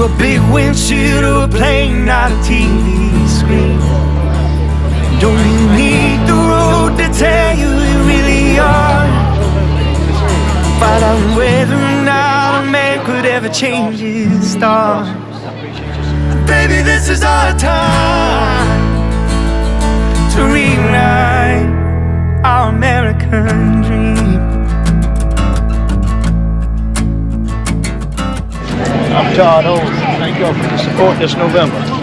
a big windshield or a plane, not a TV screen. Don't you need the road to tell you you really are? But on whether or not a man could ever change his star. Baby, this is our time to reignite our American dream. I'm Todd. Thank you all for the support this November.